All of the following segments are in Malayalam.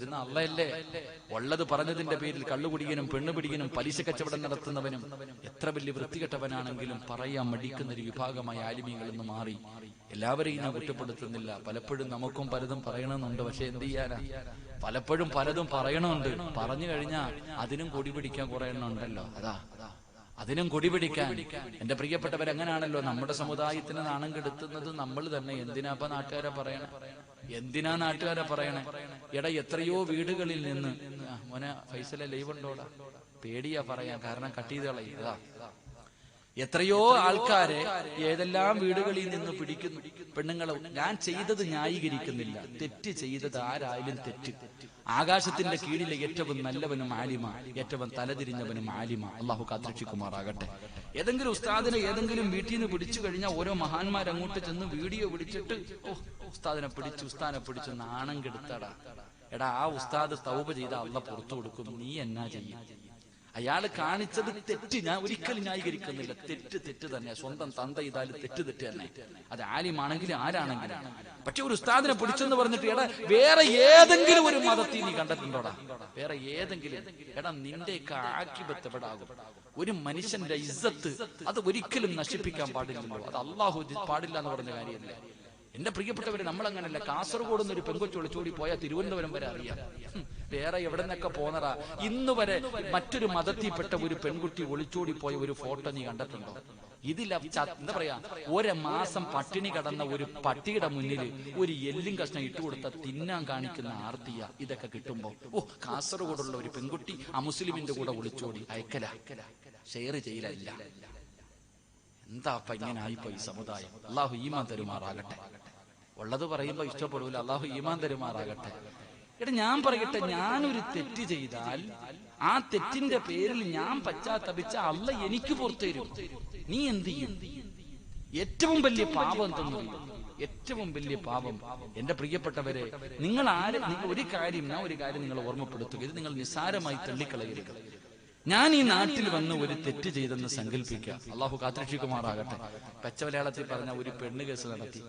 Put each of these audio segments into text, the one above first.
തരുന്ന അള്ളയല്ലേ? ഉള്ളത് പറഞ്ഞതിന്റെ പേരിൽ കള്ളുകുടിയനും പെണ്ണുപിടിയനും പലിശ കച്ചവടം നടത്തുന്നവനും എത്ര വലിയ വൃത്തികെട്ടവനാണെങ്കിലും പറയാൻ മടിക്കുന്ന ഒരു വിഭാഗമായ ആലിമീങ്ങളിൽ നിന്ന് മാറി. എല്ലാവരെയും ഞാൻ കുറ്റപ്പെടുത്തുന്നില്ല. പലപ്പോഴും നമുക്കും പലതും പറയണമെന്നുണ്ട്. പക്ഷെ എന്ത് ചെയ്യാനാ, പലപ്പോഴും പലതും പറയണമുണ്ട്. പറഞ്ഞു കഴിഞ്ഞാൽ അതിനും കൊടി പിടിക്കാൻ കുറെ എണ്ണം ഉണ്ടല്ലോ. അതിനും കൊടി പിടിക്കാൻ. എന്റെ പ്രിയപ്പെട്ടവരെങ്ങനാണല്ലോ നമ്മുടെ സമുദായത്തിന് നാണം കെടുത്തുന്നത് നമ്മൾ തന്നെ. എന്തിനാപ്പ നാട്ടുകാരെ പറയണേ? എന്തിനാ നാട്ടുകാരെ പറയണേ? എടാ, എത്രയോ വീടുകളിൽ നിന്ന് മോനെ ഫൈസലെ ലൈവ് ഉണ്ടോടാ? പേടിയാ പറയാൻ, കാരണം കട്ട് ചെയ്ത് കളയുക. എത്രയോ ആൾക്കാരെ ഏതെല്ലാം വീടുകളിൽ നിന്ന് പിടിക്കുന്നു പെണ്ണുങ്ങളെ. ഞാൻ ചെയ്തത് ന്യായീകരിക്കുന്നില്ല. തെറ്റ് ചെയ്തത് ആരായാലും തെറ്റ്. ആകാശത്തിന്റെ കീഴിലെ ഏറ്റവും നല്ലവനും ആലിമ, ഏറ്റവും തലതിരിഞ്ഞവനും ആലിമ. അള്ളാഹു കാത്തുരക്ഷിക്കുമാറാകട്ടെ. ഏതെങ്കിലും ഉസ്താദിനെ ഏതെങ്കിലും വീട്ടിൽ നിന്ന് പിടിച്ചു കഴിഞ്ഞാൽ ഓരോ മഹാന്മാർ അങ്ങോട്ട് ചെന്ന് വീഡിയോ പിടിച്ചിട്ട് ഉസ്താദിനെ പിടിച്ചു നാണം കെടുത്തടാ. എടാ, ആ ഉസ്താദ് തൗബ ചെയ്ത അള്ളാഹ് പുറത്തു കൊടുക്കും. നീ എന്നാ ചെയ്യും? അയാൾ കാണിച്ചത് തെറ്റ്. ഞാൻ ഒരിക്കലും ന്യായീകരിക്കുന്നില്ല. തെറ്റ് തന്നെ. സ്വന്തം തന്ത ചെയ്താലും തെറ്റ് തന്നെ. അത് ആലിമാണെങ്കിലും ആരാണെങ്കിലും. പക്ഷെ ഒരു ഉസ്താദിനെ പിടിച്ചെന്ന് പറഞ്ഞിട്ട് എടാ വേറെ ഏതെങ്കിലും ഒരു മതത്തിൽ നീ കണ്ടിട്ടുണ്ടോടാ? വേറെ ഏതെങ്കിലും? എടാ, നിന്റെയൊക്കെ ആക്കിബത്ത് എവിടെ ആകും? ഒരു മനുഷ്യന്റെ ഇസ്സത്ത് അത് ഒരിക്കലും നശിപ്പിക്കാൻ പാടില്ലല്ലോ. അത് അള്ളാഹു പാടില്ല എന്ന് പറഞ്ഞ കാര്യമല്ലേ? എന്റെ പ്രിയപ്പെട്ടവരെ, നമ്മളങ്ങനല്ല. കാസർഗോഡ് നിന്ന് ഒരു പെങ്കൊച്ചു ഒളിച്ചോടി പോയാൽ തിരുവനന്തപുരം വരെ അറിയാം. വേറെ എവിടെ നിന്നൊക്കെ പോന്നറാ. ഇന്ന് വരെ മറ്റൊരു മതത്തിൽപ്പെട്ട ഒരു പെൺകുട്ടി ഒളിച്ചോടി പോയ ഒരു ഫോട്ടോ നീ കണ്ടിട്ടുണ്ടോ? ഇതിൽ എന്താ പറയാ, ഒരു മാസം പട്ടിണി കടന്ന ഒരു പട്ടിയുടെ മുന്നിൽ ഒരു എല്ലും കഷ്ണം ഇട്ടുകൊടുത്ത തിന്നാൻ കാണിക്കുന്ന ആർത്തിയ ഇതൊക്കെ കിട്ടുമ്പോ, കാസർഗോഡുള്ള ഒരു പെൺകുട്ടി അമുസ്ലിമിന്റെ കൂടെ ഒളിച്ചോടി അയക്കല, ഷെയർ ചെയ്യലല്ല. എന്താ ഇങ്ങനെ ആയിപ്പോയി സമുദായം. അള്ളാഹു ഈമാൻ തരുമാറാകട്ടെ. ഉള്ളത് പറയുമ്പോ ഇഷ്ടപ്പെടൂല. അള്ളാഹു ഈമാൻ തരുമാറാകട്ടെ. എടാ, ഞാൻ പറയട്ടെ, ഞാനൊരു തെറ്റ് ചെയ്താൽ ആ തെറ്റിന്റെ പേരിൽ ഞാൻ പശ്ചാത്തപിച്ച അള്ളാഹ് എനിക്ക് പുറത്തു തരും. നീ എന്ത് ചെയ്യും? ഏറ്റവും വലിയ പാപം എന്തെന്നറിയോ? ഏറ്റവും വലിയ പാപം എന്റെ പ്രിയപ്പെട്ടവരെ, നിങ്ങൾ ഒരു കാര്യം നിങ്ങൾ ഓർമ്മപ്പെടുത്തുക. ഇത് നിങ്ങൾ നിസ്സാരമായി തള്ളിക്കളയരുത്. ഞാൻ ഈ നാട്ടിൽ വന്ന് ഒരു തെറ്റ് ചെയ്തെന്ന് സങ്കല്പിക്കുക. അള്ളാഹു കാത്തുരക്ഷിക്കുമാറാകട്ടെ. പച്ചമലയാളത്തിൽ പറഞ്ഞ ഒരു പെണ്ണ് കേസ് നടത്തി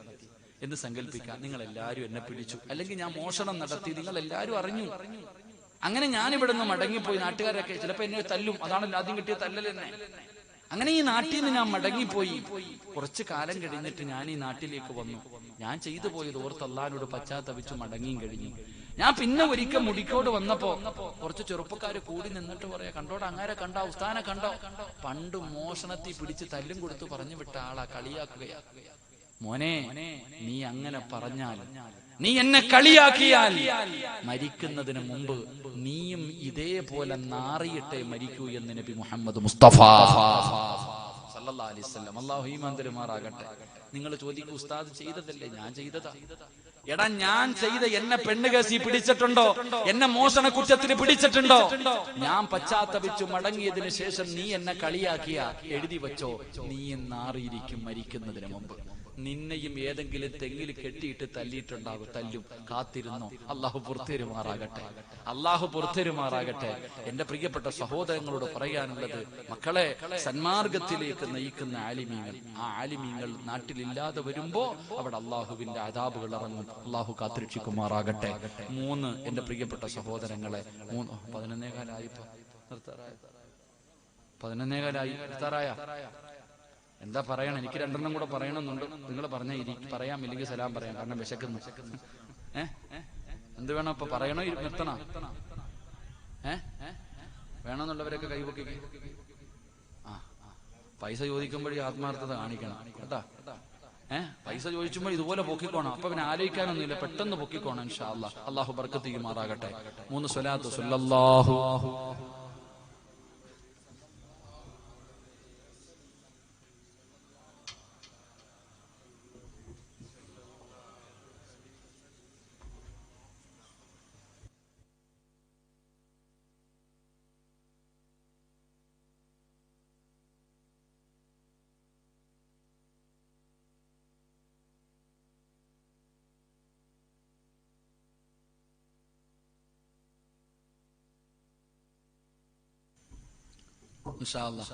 എന്ന് സങ്കല്പിക്കാം. നിങ്ങൾ എല്ലാവരും എന്നെ പിടിച്ചു, അല്ലെങ്കിൽ ഞാൻ മോഷണം നടത്തി, നിങ്ങൾ എല്ലാവരും അറിഞ്ഞു. അങ്ങനെ ഞാൻ ഇവിടെ നിന്ന് മടങ്ങിപ്പോയി. നാട്ടുകാരൊക്കെ ചിലപ്പോ എന്നെ തല്ലും. അതാണല്ലോ ആദ്യം കിട്ടിയ തല്ലലെന്നെ. അങ്ങനെ ഈ നാട്ടിൽ നിന്ന് ഞാൻ മടങ്ങിപ്പോയി. കുറച്ചു കാലം കഴിഞ്ഞിട്ട് ഞാൻ ഈ നാട്ടിലേക്ക് വന്നു. ഞാൻ ചെയ്തു പോയത് ഓർത്ത് അള്ളാഹിനോട് പശ്ചാത്തപിച്ചു മടങ്ങിയും കഴിഞ്ഞു. ഞാൻ പിന്നെ ഒരിക്കൽ മുടിക്കോട് വന്നപ്പോ കുറച്ച് ചെറുപ്പക്കാര് കൂടി നിന്നിട്ട് പറയാ, കണ്ടോടാ അങ്ങാരെ കണ്ടോ, ഉസ്താനെ കണ്ടോ? പണ്ട് മോഷണത്തിൽ പിടിച്ച് തല്ലും കൊടുത്ത് പറഞ്ഞു വിട്ട ആളാ, കളിയാക്കുകയാ. മോനെ, നീ അങ്ങനെ പറഞ്ഞാൽ, നീ എന്നെ കളിയാക്കിയാൽ മരിക്കുന്നതിന് മുമ്പ് നീയും ഇതേപോലെ നാറിയിട്ടേ മരിക്കൂ എന്ന് നബി മുഹമ്മദ് മുസ്തഫ സല്ലല്ലാഹു അലൈഹി വസല്ലം. അല്ലാഹു ഈമാൻ തരുമാറാകട്ടെ. നിങ്ങൾ ചോദിക്കും, ഉസ്താദ് ചെയ്തതല്ലേ? ഞാൻ ചെയ്തതാ. എടാ, ഞാൻ ചെയ്ത എന്നെ പെണ്ണുകേസി പിടിച്ചിട്ടുണ്ടോ? എന്നെ മോഷണ കുറ്റത്തിന് പിടിച്ചിട്ടുണ്ടോ? ഞാൻ പശ്ചാത്തപിച്ചു മടങ്ങിയതിനു ശേഷം നീ എന്നെ കളിയാക്കിയ എഴുതി വെച്ചോ, നീ നാറിയിരിക്കും മരിക്കുന്നതിന് മുമ്പ്. നിന്നെയും ഏതെങ്കിലും തെങ്ങിൽ കെട്ടിയിട്ട് തല്ലിയിട്ടുണ്ടാകും. തല്ലും. കാത്തിരുന്നോ. അള്ളാഹു പുറത്തേരുമാറാകട്ടെ. അള്ളാഹു പുറത്തേരുമാറാകട്ടെ. എന്റെ പ്രിയപ്പെട്ട സഹോദരങ്ങളോട് പറയാനുള്ളത്, മക്കളെ, സന്മാർഗത്തിലേക്ക് നയിക്കുന്ന ആലിമീങ്ങൾ, ആ ആലിമീങ്ങൾ നാട്ടിലില്ലാതെ വരുമ്പോ അവിടെ അള്ളാഹുവിന്റെ അദാബുകൾ ഇറങ്ങും. അള്ളാഹു കാത്തുരക്ഷിക്കുമാറാകട്ടെ. 3 എന്റെ പ്രിയപ്പെട്ട സഹോദരങ്ങളെ, 11:15 നിർത്താറായ 11:15 നിർത്താറായ. എന്താ പറയണം? എനിക്ക് 2 കൂടെ പറയണമെന്നുണ്ട്. നിങ്ങൾ പറഞ്ഞ പറയാം, ഇല്ലെങ്കിൽ സലാം പറയാം, കാരണം വിശക്കുന്നു. എന്ത് വേണം ഇപ്പൊ? പറയണോ നിർത്തണോ? വേണമെന്നുള്ളവരൊക്കെ കൈവക്കി. പൈസ ചോദിക്കുമ്പോഴേ ആത്മാർത്ഥത കാണിക്കണം കേട്ടാ. പൈസ ചോദിച്ചുമ്പോൾ ഇതുപോലെ പൊക്കിക്കോണം. അപ്പൊ പിന്നെ ആലോചിക്കാനൊന്നുമില്ല, പെട്ടെന്ന് പൊക്കിക്കോണം. ഇൻഷാ അല്ലാഹ്. അള്ളാഹു ബർക്കത്ത് ചെയ്യുമാറാകട്ടെ. 3 സ്വലാത്ത് സല്ലല്ലാഹു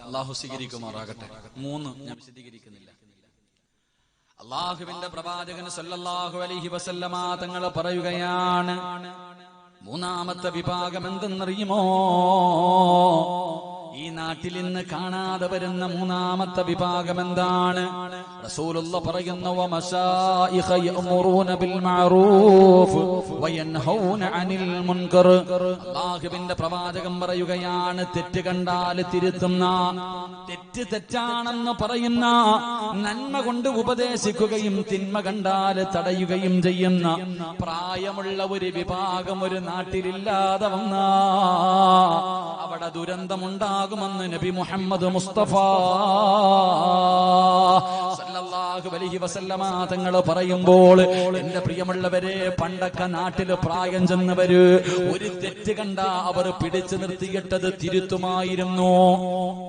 അള്ളാഹു സ്വീകരിക്കുമാറാകട്ടെ. 3 ഞാൻ വിശദീകരിക്കുന്നില്ല. അള്ളാഹുവിന്റെ പ്രവാചകൻ സല്ലല്ലാഹു അലൈഹി വസല്ലമ തങ്ങൾ പറയുകയാണ്, മൂന്നാമത്തെ വിഭാഗം എന്തെന്നറിയുമോ? ഈ നാട്ടിൽ ഇന്ന് കാണാതെ വരുന്ന മൂന്നാമത്തെ വിഭാഗം എന്താണ്? റസൂലുള്ള പറയുന്നു, വമശായിഖ യഅ്മുറൂന ബിൽ മഅറൂഫ് വയൻഹൗന അനിൽ മുൻകർ. അല്ലാഹുവിന്റെ പ്രവാചകൻ പറയുകയാണ്, തെറ്റ് കണ്ടാൽ തിരുത്തുന്ന, തെറ്റ് തെറ്റാണെന്ന് പറയുന്ന, നന്മ കൊണ്ട് ഉപദേശിക്കുകയും തിന്മ കണ്ടാൽ തടയുകയും ചെയ്യുന്ന പ്രായമുള്ള ഒരു വിഭാഗം ഒരു നാട്ടിലില്ലാതെ വന്ന അവിടെ ദുരന്തമുണ്ടാകുമെന്ന് നബി മുഹമ്മദ് മുസ്തഫ സല്ലല്ലാഹു അലൈഹി വസല്ലമ തങ്ങൾ പറയുമ്പോൾ, എന്റെ പ്രിയമുള്ളവരെ, പണ്ടൊക്കെ നാട്ടില് പ്രായം ചെന്നവര് ഒരു തെറ്റ് കണ്ട അവർ പിടിച്ചു നിർത്തിയിട്ടത് തിരുത്തുമായിരുന്നു.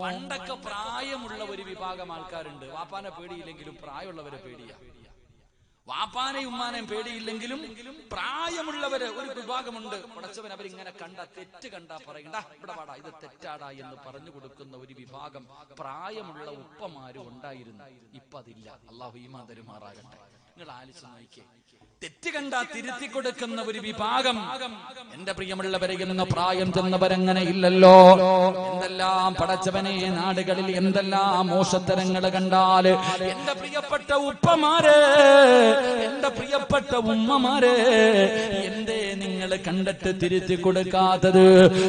പണ്ടൊക്കെ പ്രായമുള്ള ഒരു വിഭാഗം ആൾക്കാരുണ്ട്. വാപ്പാനെ പേടിയില്ലെങ്കിലും പ്രായമുള്ളവരെ പേടിയാ. വാപ്പാനെയും ഉമ്മാനെയും പേടിയില്ലെങ്കിലും പ്രായമുള്ളവര് ഒരു വിഭാഗമുണ്ട്. പടച്ചവൻ അവരിങ്ങനെ കണ്ട, തെറ്റ് കണ്ടാ പറയണ്ട, ഇവിടെ വാടാ, ഇത് തെറ്റാടാ എന്ന് പറഞ്ഞു കൊടുക്കുന്ന ഒരു വിഭാഗം പ്രായമുള്ള ഉപ്പമാരും ഉണ്ടായിരുന്നു. ഇപ്പൊ അതില്ല. അല്ലാഹു ഈമാൻ തരുമാറാകട്ടെ. നിങ്ങൾ ആലോചിച്ച് നോക്കിയേ, തെറ്റ് കണ്ടാ തിരുത്തി കൊടുക്കുന്ന ഒരു വിഭാഗം. എന്റെ പ്രിയമുള്ളവരെ, ഇന്ന് പ്രായം ചെന്നവരങ്ങനെ ഇല്ലല്ലോ. എന്തെല്ലാം പടച്ചവനെ നാടുകളിൽ എന്തെല്ലാം മോശത്തരങ്ങൾ കണ്ടാല്, എന്റെ പ്രിയപ്പെട്ട ഉപ്പമാരെ, എന്റെ പ്രിയപ്പെട്ട ഉമ്മമാരെ, എന്തേ നിങ്ങൾ കണ്ടിട്ട് തിരുത്തി കൊടുക്കാത്തത്?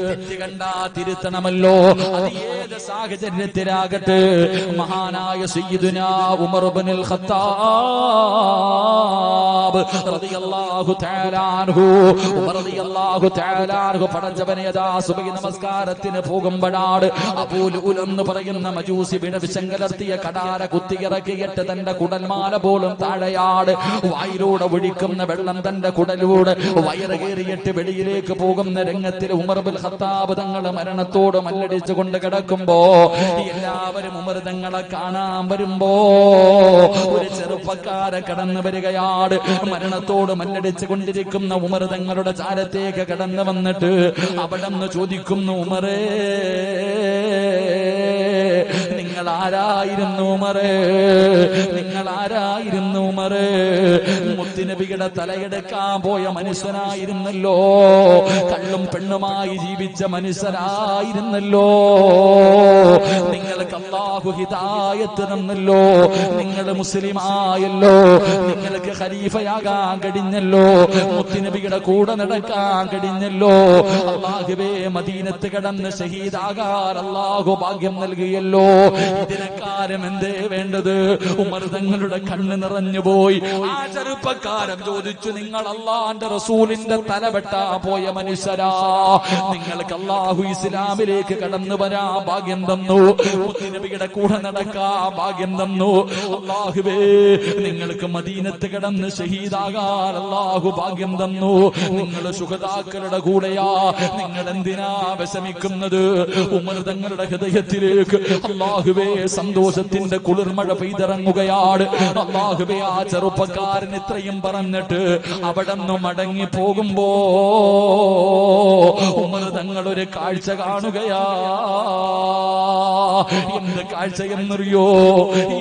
തെറ്റ് കണ്ടാ തിരുത്തണമല്ലോ. അത് ഏത് സാഹചര്യത്തിലാകട്ടെ. മഹാനായ സയ്യിദുനാ ഉമർ ഇബ്നുൽ ഖത്താബ് റളിയല്ലാഹു തആല അൻഹു, ഉമർ റളിയല്ലാഹു തആല അൻഹു പടച്ചവനെ യഥാ സുബഹി നമസ്കാരത്തിന് പോകുമ്പോഴാണ് അബൂ ലുഅൽ എന്ന് പറയുന്ന മജൂസി വിഷങ്കലർത്തിയ കടാര കുത്തിയിറക്കിയിട്ട് തന്റെ കുടൽമാല പോലും താഴെയാണ്. വായിലൂടെ ഒഴിക്കുന്ന വെള്ളം തന്റെ കുടലൂടെ വയറ് കയറിയിട്ട് വെളിയിലേക്ക് പോകുന്ന രംഗത്തിൽ ഉമർ ഇബ്നുൽ ഖത്താബ് തങ്ങൾ മരണത്തോട് മല്ലടിച്ചു കൊണ്ട് കിടക്കുമ്പോ എല്ലാവരും ഉമർ തങ്ങളെ കാണാൻ വരുമ്പോ ഒരു ചെറുപ്പക്കാരൻ കടന്നു വരികയാണ്. മരണത്തോട് മല്ലടിച്ചു കൊണ്ടിരിക്കുന്ന ഉമർ തങ്ങളുടെ ചാരത്തേക്ക് കടന്നു വന്നിട്ട് അവിടെ നിന്ന് ചോദിക്കുന്നു, ഉമറേ, നിങ്ങൾ ആരായിരുന്നു ഉമറേ? നിങ്ങൾ ആരായിരുന്നു ഉമറേ? മുത്തുനബിയുടെ തലയെടുക്കാൻ പോയ മനുഷ്യനായിരുന്നല്ലോ. കള്ളും പെണ്ണുമായി ജീവിച്ച മനുഷ്യനായിരുന്നല്ലോ. നിങ്ങൾക്ക് അല്ലാഹു ഹിദായത്ത് തന്നല്ലോ. നിങ്ങൾ മുസ്ലിമായല്ലോ. നിങ്ങൾക്ക് ഖലീഫയാകാൻ കഴിഞ്ഞല്ലോ. മുത്തുനബിയുടെ കൂടെ നടക്കാൻ കഴിഞ്ഞല്ലോ. അല്ലാഹുവേ, മദീനത്ത് കിടന്ന് ഷഹീദാകാൻ അല്ലാഹു ഭാഗ്യം നൽകിയല്ലോ. ഇതിനക്കാരം എന്തേ വേണ്ടത്? ഉമർ തങ്ങളുടെ കണ്ണ് നിറഞ്ഞുപോയി. ആ ചെറുപ്പക്കാരൻ ചോദിച്ചു, നിങ്ങൾ അല്ലാഹുവിന്റെ റസൂലിന്റെ തല വെട്ടാ പോയ മനുഷ്യരാ, നിങ്ങൾക്ക് അല്ലാഹു ഇസ്ലാമിലേക്ക് കടന്നു വരാൻ ഭാഗ്യം തന്നു, മുത്തുനബിയുടെ കൂടെ നടക്കാൻ ഭാഗ്യം തന്നു. അല്ലാഹുവേ, നിങ്ങൾക്ക് മദീനത്ത് കിടന്ന് ഷഹീദാകാൻ അല്ലാഹു ഭാഗ്യം തന്നു. നിങ്ങൾ ശുഹദാക്കളുടെ കൂടെയാ. നിങ്ങൾ എന്തിനാ വിഷമിക്കുന്നത്? ഉമർ തങ്ങളുടെ ഹൃദയത്തിലേക്ക് അല്ലാഹുവേ സന്തോഷത്തിന്റെ കുളിർമഴ പെയ്തിറങ്ങുകയാണ്. അല്ലാഹുവേ, ആ ചെറുപ്പക്കാരൻ ഇത്രയും പറഞ്ഞിട്ട് അവിടെ നിന്ന് മടങ്ങി പോകുമ്പോ ഉമർ തങ്ങൾ ഒരു കാഴ്ച കാണുകയാ. എന്ത് കാഴ്ചയെന്നറിയോ?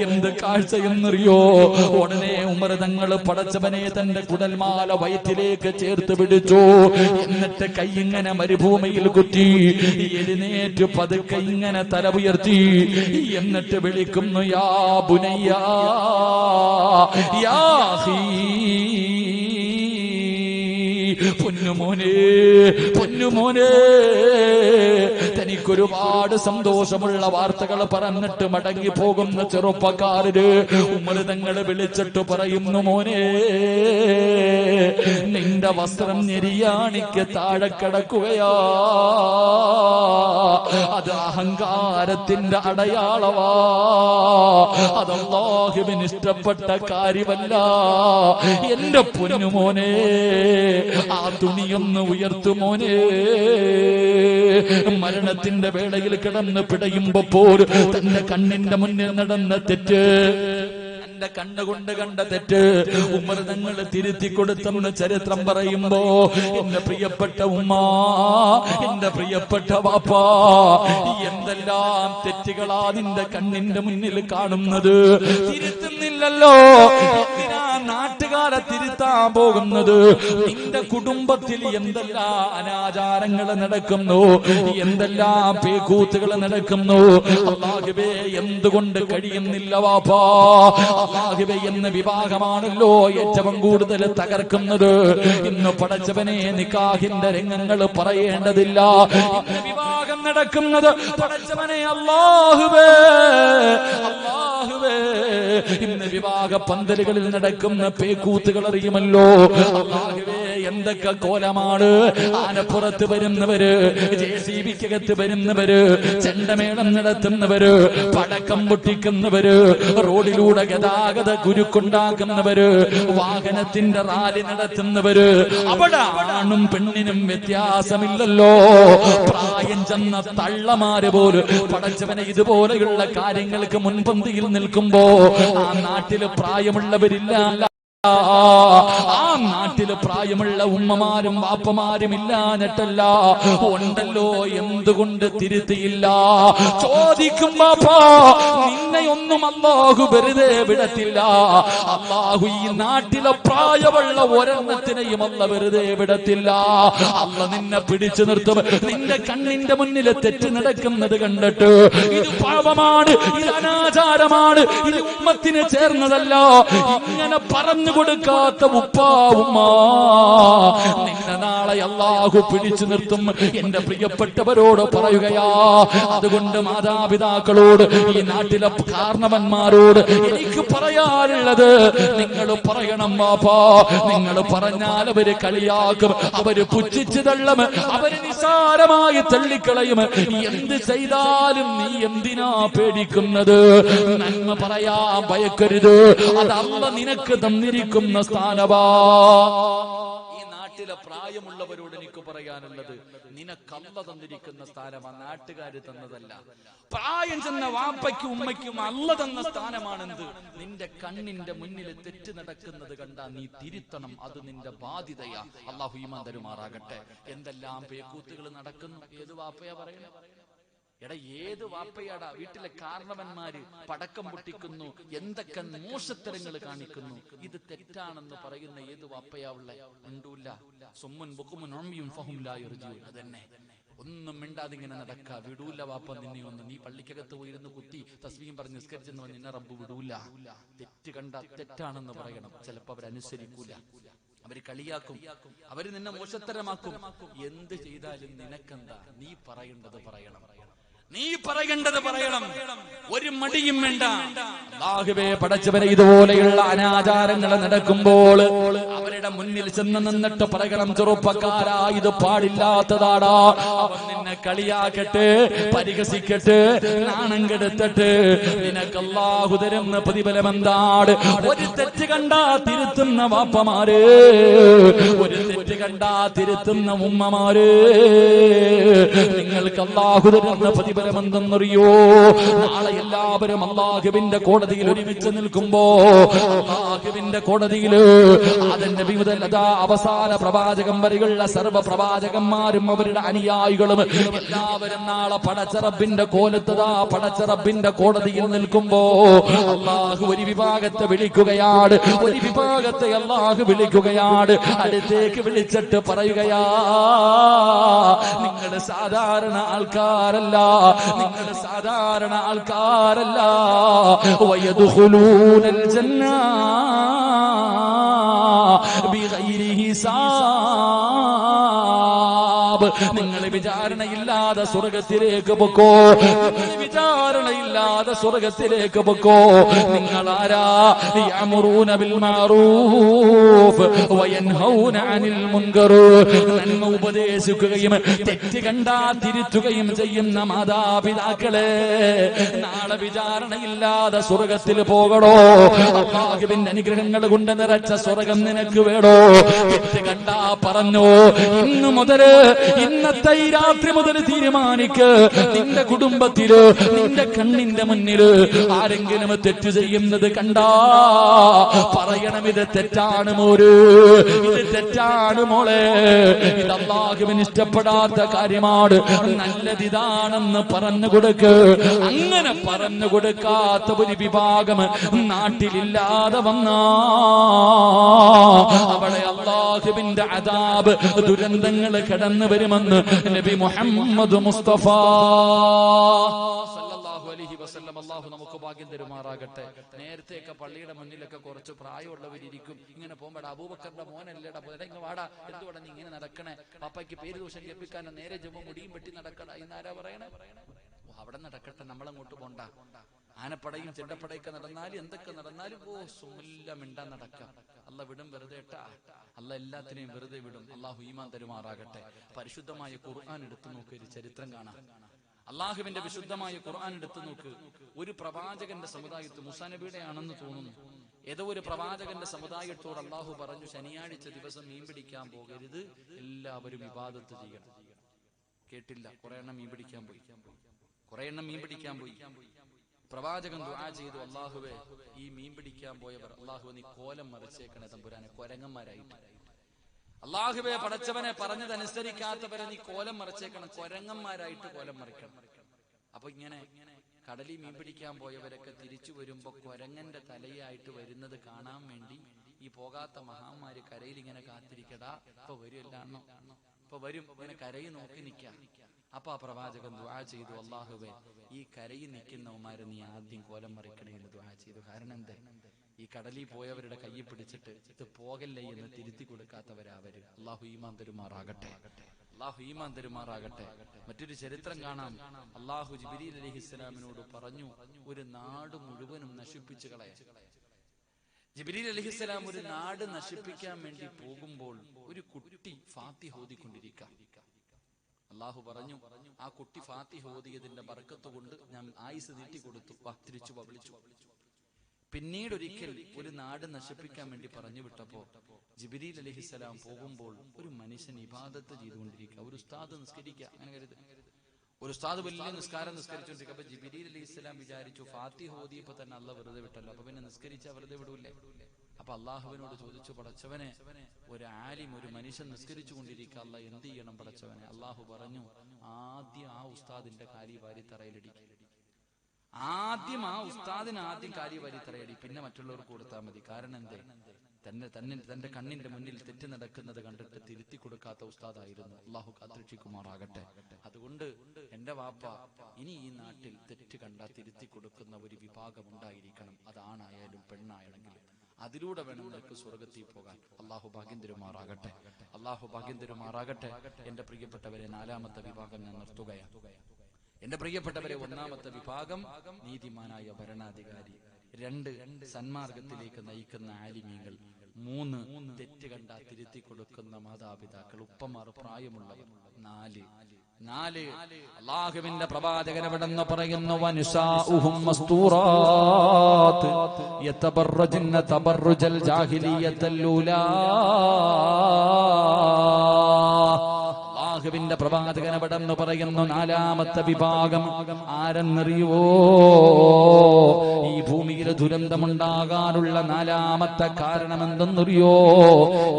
എന്ത് കാഴ്ചയെന്നറിയോ? ഉടനെ ഉമർ തങ്ങൾ പടച്ചവനെ തന്റെ കുടൽമാല വയറ്റിലേക്ക് ചേർത്ത് പിടിച്ചു. എന്നിട്ട് കൈ ഇങ്ങനെ മരുഭൂമിയിൽ കുത്തി എഴുന്നേറ്റ് പതുക്കെ ഇങ്ങനെ തല ഉയർത്തി. എന്നിട്ട് വിളിക്കുന്നു, യാ ബുനയ്യ, യാ അഖീ, പൊന്നുമോനെ, പൊന്നുമോനെ. തനിക്കൊരുപാട് സന്തോഷമുള്ള വാർത്തകൾ പറഞ്ഞിട്ട് മടങ്ങി പോകുന്ന ചെറുപ്പക്കാരന് ഉമർ തങ്ങൾ വിളിച്ചിട്ട് പറയുന്നു, മോനെ, നിന്റെ വസ്ത്രം ഞെരിയാണിക്ക് താഴെ കിടക്കുകയാ. അത് അഹങ്കാരത്തിന്റെ അടയാളവാ. അത് അല്ലാഹുവിന് ഇഷ്ടപ്പെട്ട കാര്യമല്ല. എന്റെ പൊന്നുമോനെ, ആ തുണിയൊന്ന് ഉയർത്തുമോനെ. മരണത്തിന്റെ വേളയിൽ കിടന്ന് പിടയുമ്പോ പോലും തന്റെ കണ്ണിന്റെ മുന്നിൽ നടന്ന തെറ്റ്, തന്റെ കണ്ണുകൊണ്ട് കണ്ട തെറ്റ് ഉമർ തങ്ങൾ തിരുത്തി കൊടുത്തെന്ന് ചരിത്രം പറയുമ്പോ, എന്റെ പ്രിയപ്പെട്ട ഉമ്മ, എന്റെ പ്രിയപ്പെട്ട വാപ്പാ, എന്തെല്ലാം തെറ്റുകളാ നിന്റെ കണ്ണിന്റെ മുന്നിൽ കാണുന്നത്? തിരുത്തുന്നില്ലല്ലോ. എന്തിനാ നാട്ടുകാർ തെറ്റുകാരെ തിരുത്താൻ പോകുന്നത്. നിന്റെ കുടുംബത്തിൽ എന്തെല്ലാം അനാചാരങ്ങൾ നടക്കുന്നു, എന്തെല്ലാം പേക്കൂത്തുകൾ നടക്കുന്നു. അല്ലാഹുവേ, എന്തുകൊണ്ട് കഴിയുന്നില്ല വാപ്പാ? അല്ലാഹുവേ, എന്ന വിഭാഗമാണല്ലോ ഏറ്റവും കൂടുതൽ തകർക്കുന്നത്. ഇന്ന് പടച്ചവനെ നിക്കാഹിന്റെ രംഗങ്ങൾ പറയേണ്ടതില്ല. ഇന്ന് വിവാഹം നടക്കുന്നത് പടച്ചവനെ അല്ലാഹുവേ, അല്ലാഹുവേ, ഇന്ന് വിവാഹ പന്തലുകളിൽ നടക്കുന്ന പേക്കൂത്തുകൾ അറിയുമല്ലോ. അല്ലാഹുവേ, എന്തൊക്കെ കോലമാണ്. ആനപ്പുറത്ത് വരുന്നവര്, JCBക്കകത്ത് വരുന്നവര്, ചെണ്ടമേളം നടത്തുന്നവര്, പടക്കം പൊട്ടിക്കുന്നവര്, റോഡിലൂടെ ഗതാഗത കുരുക്കുണ്ടാക്കുന്നവര്, വാഹനത്തിന്റെ റാലി നടത്തുന്നവര്. അവിടെ ആണും പെണ്ണിനും വ്യത്യാസമില്ലല്ലോ. പ്രായം ചെന്ന തള്ളമാര് പോലും പടച്ചവനെ ഇതുപോലെയുള്ള കാര്യങ്ങൾക്ക് മുൻപന്തിയിൽ നിൽക്കുമ്പോ ആ നാട്ടില് പ്രായമുള്ളവരില്ല, ആ നാട്ടില് പ്രായമുള്ള ഉമ്മമാരും വാപ്പമാരും ഇല്ലാഞ്ഞിട്ടല്ല, ഉണ്ടല്ലോ. എന്തുകൊണ്ട് തിരുത്തിയില്ല? ചോദിക്കും ബാപ്പാ, നിന്നെയൊന്നും അല്ലാഹു വെറുതെ വിടത്തില്ല. അല്ലാഹു ഈ നാട്ടിലെ പ്രായമുള്ള ഒരെണ്ണത്തിനെയും അല്ല വെറുതെ വിടത്തില്ല. അല്ല നിന്നെ പിടിച്ചു നിർത്തും. നിന്റെ കണ്ണിന്റെ മുന്നിൽ തെറ്റ് നടക്കുന്നത് കണ്ടിട്ട് ഇത് പാപമാണ്, ഇത് അനാചാരമാണ്, ഇത് ഉമ്മത്തിന് ചേർന്നതല്ല, ഇങ്ങനെ പറഞ്ഞു കൊടുക്കാത്ത ഉപ്പാ ഉമ്മ, നിന്നെ നാളെ അല്ലാഹു പിടിച്ചു നിർത്തും. എന്റെ പ്രിയപ്പെട്ടവരോട് പറയുകയാ. അതുകൊണ്ട് മാതാപിതാക്കളോട്, ഈ നാട്ടിലെ കാരണവന്മാരോട് എനിക്ക് പറയാനുള്ളത്, നിങ്ങൾ പറയണം വാപ്പാ. നിങ്ങൾ പറഞ്ഞാൽ അവര് കളിയാക്കും, അവര് പുച്ഛിച്ചു തള്ളും, അവര് നിസാരമായി തള്ളിക്കളയും. എന്ത് ചെയ്താലും നീ എന്തിനാ പേടിക്കുന്നത്? നന്മ പറയാ ഭയക്കരുത്. അത് അല്ല നിനക്ക് തന്നിരിക്കുന്ന സ്ഥാനവാ. ഈ നാട്ടിലെ പ്രായമുള്ളവരോട് എനിക്ക് പറയാനുള്ളത്, നിനക്കല്ല തന്നിരിക്കുന്ന സ്ഥാനമാ, നാട്ടുകാര് തന്നതല്ല. പ്രായം ചെന്ന വാപ്പയ്ക്കും ഉമ്മയ്ക്കും അല്ല തന്ന സ്ഥാനമാണെന്ത്? നിന്റെ കണ്ണിന്റെ മുന്നിൽ തെറ്റ് നടക്കുന്നത് കണ്ടാ നീ തിരുത്തണം. അത് നിന്റെ ബാധ്യതയാ. അല്ലാഹു ഈമാൻ തരുമാറാകട്ടെ. എന്തെല്ലാം പേക്കൂത്തുകൾ നടക്കുന്നു. ഏത് വാപ്പയാ പറയണേ? എടാ, ഏത് വാപ്പയാടാ? വീട്ടിലെ കാരണവന്മാര് പടക്കം പൊട്ടിക്കുന്നു, എന്തൊക്കെ മോശത്തരങ്ങൾ കാണിക്കുന്നു. ഇത് തെറ്റാണെന്ന് പറയുന്ന ഏത് വാപ്പയാ ഉള്ളേ? ഉണ്ടൂല്ല. സുമ്മുൻ ബുക്കുമുൻ ഉമ്മിയും ഫഹും ലാ യർജൂൻ. അതന്നെ, ഒന്നും മിണ്ടാതിങ്ങനെ നടക്ക. വിടൂല വാപ്പ നിന്നെ ഒന്ന്. നീ പള്ളിക്കകത്ത് പോയിരുന്ന് കുത്തി തസ്ബീഹ് പറഞ്ഞ് നിസ്കരിച്ചെന്ന് പറഞ്ഞ് നിന്നെ റബ്ബ് വിടൂല. തെറ്റ് കണ്ട തെറ്റാണെന്ന് പറയണം. ചിലപ്പോ അവരനുസരിക്കൂല, അവര് കളിയാക്കും, അവര് നിന്നെ മോശത്തരമാക്കും. എന്ത് ചെയ്താലും നിനക്കെന്താ? നീ പറയേണ്ടത് പറയണം, നീ പറയേണ്ടത് പറയണം. ഒരു മടിയും വേണ്ട. അല്ലാഹുവേ, പടച്ചവനെ, ഇതുപോലെയുള്ള അനാചാരങ്ങൾ നടക്കുമ്പോൾ അവരുടെ മുന്നിൽ ചെന്ന് നിന്നിട്ട് പറയണം, ചെറുപ്പക്കാരാ, ഇത് പാടില്ലാത്തതാടാ. അവൻ നിന്നെ കളിയാക്കട്ടെ, പരിഹസിക്കട്ടെ, നാണം കെടുത്തട്ടെ, നിനക്ക് അല്ലാഹു തരുന്ന പ്രതിഫലം എന്താണ്? ഒരു തെറ്റ് കണ്ടാ തിരുത്തുന്ന വാപ്പമാര്, ഒരു തെറ്റ് കണ്ടാ തിരുത്തുന്ന ഉമ്മമാര്, നിങ്ങൾക്ക് അല്ലാഹു തരുന്ന പ്രതിഫലം എന്തെന്നറിയോ? നാളെ എല്ലാവരും അല്ലാഹുവിന്റെ കോടതിയിൽ ഒരുമിച്ച് നിൽക്കുമ്പോ, അല്ലാഹുവിന്റെ കോടതിയിൽ അതിന്റെ വിമുതലതാ അവസാന പ്രവാചകം വരെയുള്ള സർവ്വ പ്രവാചകന്മാരും അവരുടെ അനുയായികളും എല്ലാവരും നാളെ പടച്ചറബിന്റെ കോലത്തതാ പടച്ചറബിന്റെ കോടതിയിൽ നിൽക്കുമ്പോ അല്ലാഹു ഒരു വിഭാഗത്തെ വിളിക്കുകയാണ്, ഒരു വിഭാഗത്തെ അല്ലാഹു വിളിക്കുകയാണ്. അടുത്തേക്ക് വിളിച്ചിട്ട് പറയുകയാ, നിങ്ങൾ സാധാരണ ആൾക്കാരല്ല, നിങ്ങൾ സാധാരണ ആൾക്കാരല്ല. വയദ്ഖുലൂനൽ ജന്ന ബിഗൈരി ഹിസാബ്. നിങ്ങൾ വിചാരണയില്ലാതെ സ്വർഗത്തിലേക്ക് പൊക്കോ, നിങ്ങൾ വിചാരണയില്ലാതെ സ്വർഗത്തിലേക്ക് പൊക്കോ. നിങ്ങൾ ആരാ? യഅ്മുറൂന ബിൽ മഅറൂഫ് വയൻഹൗന അനിൽ മുൻകർ. നന്മ ഉപദേശിക്കുകയും തെറ്റ് കണ്ടാ തിരുത്തുകയും ചെയ്യുന്ന മാതാപിതാക്കളെ, നാളെ വിചാരണയില്ലാതെ സ്വർഗത്തിൽ പോകണോ? അല്ലാഹുവിന്റെ അനുഗ്രഹങ്ങൾ കൊണ്ട് നിറച്ച സ്വർഗം നിനക്ക് വേണോ? തെറ്റ് കണ്ടാ പറഞ്ഞോ, ഇന്നു മുതല് ഇന്നത്തെ ഈ രാത്രി മുതൽ തീരുമാനിക്ക്, നിന്റെ കുടുംബത്തില് നിന്റെ കണ്ണിന്റെ മുന്നില് ആരെങ്കിലും തെറ്റ് ചെയ്യുന്നത് കണ്ടാ പറയണം, ഇത് തെറ്റാണ് മോര്, ഇത് തെറ്റാണ് മോളെ, ഇത് അല്ലാഹുവിന് ഇഷ്ടപ്പെടാത്ത കാര്യമാണ്, നല്ലതിതാണെന്ന് പറഞ്ഞു കൊടുക്ക്. അങ്ങനെ പറഞ്ഞു കൊടുക്കാത്ത ഒരു വിഭാഗം നാട്ടിലില്ലാതെ വന്നാ അവളെ അല്ലാഹുവിന്റെ അദാബ് ദുരന്തങ്ങൾ കടന്നു വരുമെന്ന് നബി മുഹമ്മദ് മുസ്തഫ സല്ലല്ലാഹു അലൈഹി വസല്ലം. അല്ലാഹു നമുക്ക് ഭാഗ്യം തരുമാറാകട്ടെ. നേരത്തെയൊക്കെ പള്ളിയുടെ മുന്നിലൊക്കെ കുറച്ച് പ്രായമുള്ളവരിയ്ക്കും. ഇങ്ങനെ പോകുമ്പോൾ അബൂബക്കറിന്റെ മോനല്ലേടാ ഇങ്ങ് വാടാ, എന്തുകൊണ്ടാ നീ ഇങ്ങനെ നടക്കണേ, പാപ്പയ്ക്ക് പേര് ദോഷം കേൾപ്പിക്കാനോ നേരെ ജമ്മ മുടിയും വെട്ടി നടക്കണ ഇന്നാരാ പറയണേ? അവിടെ നടക്കട്ടെ, നമ്മളങ്ങോട്ട് പോണ്ട. ആനപ്പടയും ചെണ്ടപ്പടയൊക്കെ നടന്നാലും എന്തൊക്കെ നടന്നാലും സുമെല്ലാം മിണ്ടാൻ നടക്കാം. അല്ല വിടും വെറുതെ ഇട്ടാ, അല്ല എല്ലാത്തിനെയും വെറുതെ വിടും. അള്ളാഹു ഈമാൻ തരുമാറാകട്ടെ. പരിശുദ്ധമായ ഖുർആൻ എടുത്തു നോക്ക്, ഒരു ചരിത്രം കാണാം. അള്ളാഹുവിന്റെ വിശുദ്ധമായ ഖുർആൻ എടുത്തു നോക്ക്. ഒരു പ്രവാചകന്റെ സമുദായത്ത്, മൂസാ നബിയുടെ ആണെന്ന് തോന്നുന്നു, ഏതോ ഒരു പ്രവാചകന്റെ സമുദായത്തോട് അള്ളാഹു പറഞ്ഞു, ശനിയാഴ്ച ദിവസം മീൻ പിടിക്കാൻ പോകരുത്, എല്ലാവരും ഇബാദത്ത് ചെയ്യണം. കേട്ടില്ല, കുറെ എണ്ണം മീൻ പിടിക്കാൻ പോയി. പ്രവാചകൻ ദുആ ചെയ്തു, അല്ലാഹുവേ ഈ മീൻ പിടിക്കാൻ പോയവർ അല്ലാഹു നീ കോലം മറിച്ചേക്കണേ തമ്പുരാനെ, കൊരങ്ങന്മാരായിട്ട്. അല്ലാഹുവേ പടച്ചവനെ പറഞ്ഞതനുസരിക്കാത്തവരെ നീ കോലം മറിച്ചേക്കണം, കൊരങ്ങന്മാരായിട്ട് കോലം മറിക്കണം. അപ്പൊ ഇങ്ങനെ കടലിൽ മീൻ പിടിക്കാൻ പോയവരൊക്കെ തിരിച്ചു വരുമ്പോ കൊരങ്ങന്റെ തലയായിട്ട് വരുന്നത് കാണാൻ വേണ്ടി ഈ പോകാത്ത മഹാന്മാര് കരയിൽ ഇങ്ങനെ കാത്തിരിക്കടാ, ഇപ്പൊ വരുമല്ലാണോ, ഇപ്പൊ വരും, ഇങ്ങനെ കരയിൽ നോക്കി നിൽക്കാം. അപ്പൊ ആ പ്രവാചകൻ ദുആ ചെയ്തു, അല്ലാഹുവേ ഈ കരയിൽ നിൽക്കുന്നവന്മാരെ നീ ആദ്യം കോലം മറിക്കണേ എന്ന് ദുആ ചെയ്തു. കാരണം എന്താ, ഈ കടലിൽ പോയവരുടെ കയ്യിൽ പിടിച്ചിട്ട് ഇത് പോകല്ലേ എന്ന് തിരുത്തി കൊടുക്കാത്തവരവര്. അല്ലാഹു ഈമാൻ തരുമാറാകട്ടെ, അല്ലാഹു ഈമാൻ തരുമാറാകട്ടെ. മറ്റൊരു ചരിത്രം കാണാം. അല്ലാഹു ജിബ്രീൽ അലൈഹിസ്സലാമിനോട് പറഞ്ഞു, ഒരു നാട് മുഴുവനും നശിപ്പിച്ചു കളയാൻ. ജിബ്രീൽ അലൈഹിസ്സലാം ഒരു നാട് നശിപ്പിക്കാൻ വേണ്ടി പോകുമ്പോൾ ഒരു കുട്ടി ഫാത്തിഹ ഓതിക്കൊണ്ടിരിക്കാം. അല്ലാഹു പറഞ്ഞു, ആ കുട്ടി ഫാത്തിഹ ഓതിയതിന്റെ ബർക്കത്ത് കൊണ്ട് ഞാൻ ആയുസ് നീട്ടി കൊടുത്തു, തിരിച്ചു വിളിച്ചു. പിന്നീട് ഒരിക്കൽ ഒരു നാട് നശിപ്പിക്കാൻ വേണ്ടി പറഞ്ഞു വിട്ടപ്പോ ജിബ്രീൽ അലൈഹിസ്സലാം പോകുമ്പോൾ ഒരു മനുഷ്യൻ ഇബാദത്ത് ചെയ്തുകൊണ്ടിരിക്കുക, ഒരു ഉസ്താദ് നിസ്കരിക്കുക. അങ്ങനെ കരുത്, ഒരു ഉസ്താദ് വലിയ നിസ്കാരം നിസ്കരിച്ചുകൊണ്ടിരിക്കുക. അപ്പൊ ജിബ്രീൽ അലൈഹിസ്സലാം വിചാരിച്ചു, ഫാത്തിഹ ഓതിയപ്പോ തന്നെ അള്ളാഹ് വെറുതെ വിട്ടല്ലോ, അപ്പൊ പിന്നെ നിസ്കരിച്ചാ വെറുതെ വിടൂല്ലേ? അപ്പൊ അള്ളാഹുവിനോട് ചോദിച്ചു, പടച്ചവനെ ഒരു ആലിം, ഒരു മനുഷ്യൻ നിസ്കരിച്ചു കൊണ്ടിരിക്കുക, അള്ളാഹ് എന്ത് ചെയ്യണം പടച്ചവനെ? അള്ളാഹു പറഞ്ഞു, ആദ്യം ആ ഉസ്താദിന്റെ കാലി വാരി തറയിലടിക്കുക. ആദ്യം ആ ഉസ്താദിന് ആദ്യം കാലി വാരി തറയടി, പിന്നെ മറ്റുള്ളവർക്ക് കൊടുത്താൽ മതി. കാരണം എന്തേ, തന്റെ കണ്ണിന്റെ മുന്നിൽ തെറ്റ് നടക്കുന്നത് കണ്ടിട്ട് തിരുത്തി കൊടുക്കാത്ത ഉസ്താദായിരുന്നു. അള്ളാഹു കാത്തുരക്ഷിക്കുമാറാകട്ടെ. അതുകൊണ്ട് എന്റെ വാപ്പ, ഇനി ഈ നാട്ടിൽ തെറ്റ് കണ്ടാ തിരുത്തി കൊടുക്കുന്ന ഒരു വിഭാഗം ഉണ്ടായിരിക്കണം. അതാണായാലും പെണ്ണായാലെങ്കിലും. അതിലൂടെ വേണം നിനക്ക് സ്വർഗത്തിൽ പോകാൻ. അള്ളാഹു ഭാഗ്യം തരുമാറാകട്ടെ, അള്ളാഹു ഭാഗ്യം തരുമാറാകട്ടെ. എന്റെ പ്രിയപ്പെട്ടവരെ, നാലാമത്തെ വിഭാഗം ഞാൻ നിർത്തുകയാണ്. എന്റെ പ്രിയപ്പെട്ടവരെ, ഒന്നാമത്തെ വിഭാഗം നീതിമാനായ ഭരണാധികാരി, 2 സന്മാർഗത്തിലേക്ക് നയിക്കുന്ന ആലിമീങ്ങൾ, 3 തെറ്റ് കണ്ടാ തിരുത്തി കൊടുക്കുന്ന മാതാപിതാക്കൾ, ഉപ്പമാർ, പ്രായമുള്ളവർ, 4 അല്ലാഹുവിന്റെ പ്രവാചകൻ എവിടെന്ന് പറയുന്നു, വനിസാഉഹും മസ്തൂറാത്ത് യതബറജന തബറജൽ ജാഹിലിയത്തൽ ഊലാ. അല്ലാഹുവിന്റെ പ്രവാചകൻ എവിടെന്ന് പറയുന്നു, 4ാമത്തെ വിഭാഗം ആരെന്നറിയുവോ? ഈ ഭൂമിയിൽ ദുരന്തമുണ്ടാകാനുള്ള 4ാമത്തെ കാരണം എന്തെന്നറിയോ?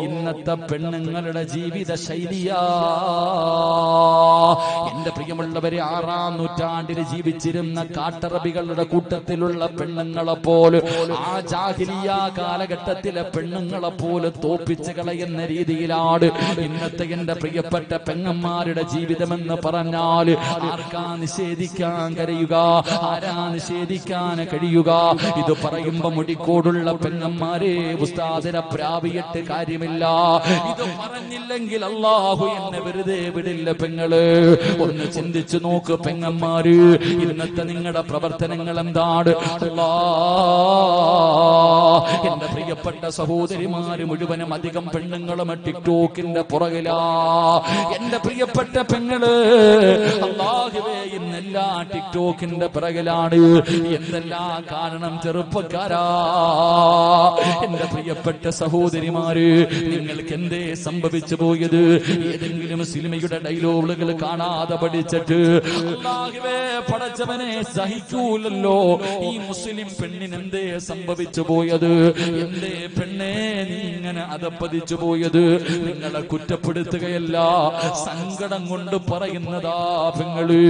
ഇന്നത്തെ പെണ്ണുങ്ങളുടെ ജീവിത ശൈലിയാ. എന്റെ പ്രിയമുള്ളവരെ, 6ാം നൂറ്റാണ്ടിൽ ജീവിച്ചിരുന്ന കാട്ടറബികളുടെ കൂട്ടത്തിലുള്ള പെണ്ണുങ്ങളെ പോലെ, ആ ജാഹിലിയ കാലഘട്ടത്തിലെ പെണ്ണുങ്ങളെ പോലെ തോപ്പിച്ച് കളയുന്ന രീതിയിലാണ് ഇന്നത്തെ എന്റെ പ്രിയപ്പെട്ട പെങ്ങന്മാരുടെ ജീവിതമെന്ന് പറഞ്ഞാൽ ആർക്കാ നിഷേധിക്കാൻ കഴിയുക? ആരാ നിഷേധിക്കാൻ കഴിയുക? ഇത് പറയുമ്പോ മുടിക്കോടുള്ള പെങ്ങന്മാരെ, ഉസ്താദിനെ പ്രാപിയിട്ട് കാര്യമില്ല. ഇത് പറഞ്ഞില്ലെങ്കിൽ അല്ലാഹു എന്നെ വെറുതെ വിടില്ല. പെങ്ങള്, ഒന്ന് ചിന്തിച്ചു നോക്ക് പെങ്ങന്മാര്, ഇന്നത്തെ നിങ്ങളുടെ പ്രവർത്തനങ്ങൾ എന്താണ്? എന്റെ പ്രിയപ്പെട്ട സഹോദരിമാര് മുഴുവനും, അധികം പെണ്ണുങ്ങളും ടിക്ടോക്കിന്റെ പുറകിലാ. എന്റെ പ്രിയപ്പെട്ട പെങ്ങള്, അല്ലാഹുവേ ഇന്നെല്ലാ ടിക്ടോക്കിന്റെ പിറകിലാണ്. എന്തെല്ലാം കാരണം ചെറുപ്പക്കാരാ. എന്റെ പ്രിയപ്പെട്ട സഹോദരിമാര്, നിങ്ങൾക്ക് എന്തേ സംഭവിച്ചു പോയത്? ഏതെങ്കിലും ഏതെങ്കിലും സിനിമയുടെ ഡയലോഗുകൾ കാണാതെ പഠിച്ചിട്ട് അല്ലാഹുവേ പടച്ചവനെ സഹിക്കൂലല്ലോ. ഈ മുസ്ലിം പെണ്ണിന് എന്തേ സംഭവിച്ചു പോയത്? എന്തേ പെണ്ണേ നീ ഇങ്ങനെ അധപ്പതിച്ചു പോയത്? നിങ്ങളെ കുറ്റപ്പെടുത്തുകയല്ല, സങ്കടം കൊണ്ട് പറയുന്നതാ പെങ്ങള്.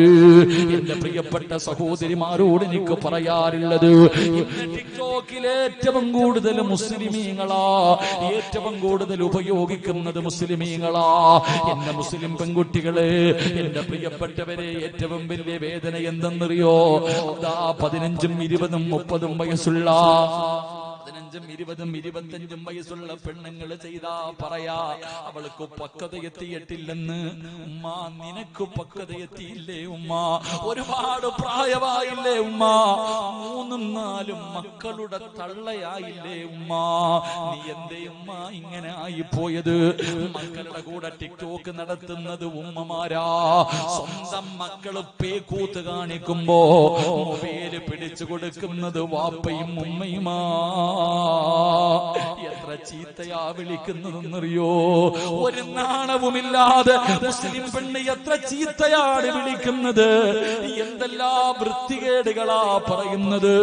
എന്റെ പ്രിയപ്പെട്ട സഹോദരിമാരോട് എനിക്ക് പറയാറുള്ളത്, ഇന്ന് ടിക്ടോക്കിൽ ഏറ്റവും കൂടുതൽ മുസ്ലിമീങ്ങളാ, ഏറ്റവും കൂടുതൽ ഉപയോഗിക്കുന്നത് മുസ്ലിമീങ്ങളാ. എന്റെ മുസ്ലിം പെൺകുട്ടികളെ, എന്റെ പ്രിയപ്പെട്ടവരെ, ഏറ്റവും വലിയ വേദന എന്തെന്നറിയോ? 15, 20, 30 വയസ്സുള്ള 15, 20, 25 വയസ്സുള്ള പെണ്ണുങ്ങൾ ചെയ്താ പറയാ അവൾക്ക് പക്വത എത്തിയിട്ടില്ലെന്ന്. ഉമ്മ, നിനക്ക് പക്വത എത്തിയില്ലേ ഉമ്മ? ഒരുപാട് പ്രായമായില്ലേ ഉമ്മ? 3, 4 മക്കളുടെ തള്ളയായില്ലേ ഉമ്മ? നീ എന്തേ ഉമ്മ ഇങ്ങനെ ആയിപ്പോയത്? മക്കളുടെ കൂടെ ടിക്ടോക്ക് നടത്തുന്നത് ഉമ്മമാരാ. സ്വന്തം മക്കള് പേക്കൂത്ത് കാണിക്കുമ്പോ മൊബൈല് പിടിച്ചു കൊടുക്കുന്നത് വാപ്പയും ഉമ്മയുമാ. എത്ര ചീത്തയാ വിളിക്കുന്നതെന്നറിയോ? ഒരു നാണവുമില്ലാതെ മുസ്ലിം പെണ്ണ് എത്ര ചീത്തയാണ് വിളിക്കുന്നത്, എന്തെല്ലാം വൃത്തികേടുകളാ പറയുന്നത്.